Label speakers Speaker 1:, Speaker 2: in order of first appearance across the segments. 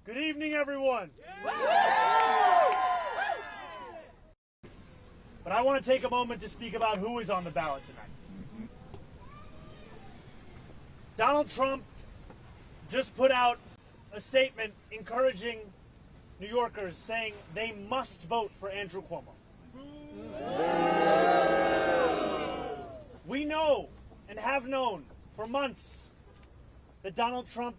Speaker 1: Good evening, everyone. But I want to take a moment to speak about who is on the ballot tonight. Donald Trump just put out a statement encouraging New Yorkers, saying they must vote for Andrew Cuomo. We know and have known for months that Donald Trump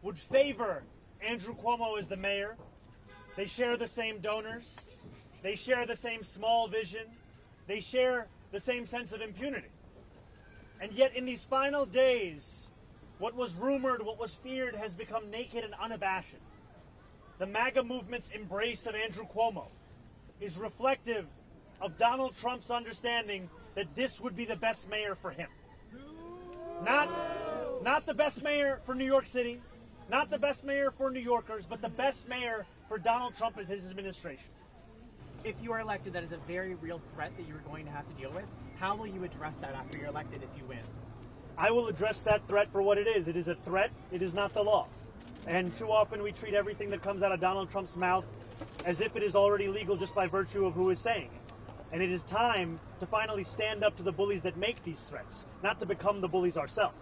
Speaker 1: would favor Andrew Cuomo as the mayor. They share the same donors. They share the same small vision. They share the same sense of impunity. And yet in these final days, what was rumored, what was feared, has become naked and unabashed. The MAGA movement's embrace of Andrew Cuomo is reflective of Donald Trump's understanding that this would be the best mayor for him. Not the best mayor for New York City, not the best mayor for New Yorkers, but the best mayor for Donald Trump as his administration.
Speaker 2: If you are elected, that is a very real threat that you're going to have to deal with. How will you address that after you're elected if you win?
Speaker 1: I will address that threat for what it is. It is a threat. It is not the law. And too often we treat everything that comes out of Donald Trump's mouth as if it is already legal just by virtue of who is saying it. And it is time to finally stand up to the bullies that make these threats, not to become the bullies ourselves.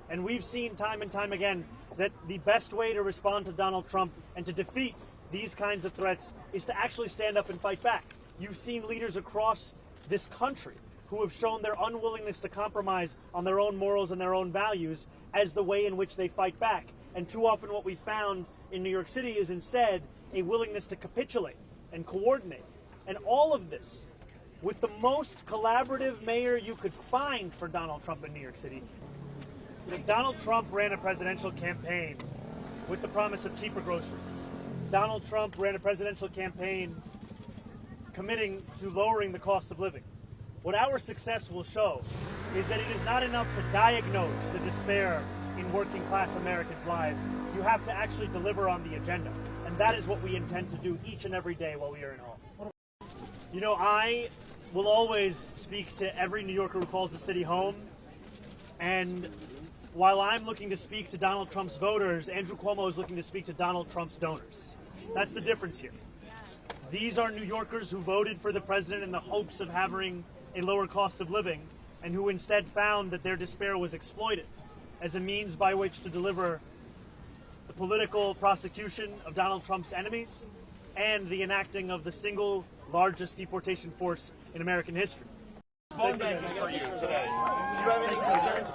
Speaker 1: And we've seen time and time again that the best way to respond to Donald Trump and to defeat these kinds of threats is to actually stand up and fight back. You've seen leaders across this country who have shown their unwillingness to compromise on their own morals and their own values as the way in which they fight back. And too often what we found in New York City is instead a willingness to capitulate and coordinate. And all of this with the most collaborative mayor you could find for Donald Trump in New York City. Donald Trump ran a presidential campaign with the promise of cheaper groceries. Donald Trump ran a presidential campaign committing to lowering the cost of living. What our success will show is that it is not enough to diagnose the despair in working class Americans' lives. You have to actually deliver on the agenda. And that is what we intend to do each and every day while we are in office. You know, I will always speak to every New Yorker who calls the city home. And while I'm looking to speak to Donald Trump's voters, Andrew Cuomo is looking to speak to Donald Trump's donors. That's the difference here. These are New Yorkers who voted for the president in the hopes of having a lower cost of living and who instead found that their despair was exploited as a means by which to deliver the political prosecution of Donald Trump's enemies and the enacting of the single largest deportation force in American history.
Speaker 3: For you today. Do you have any concerns?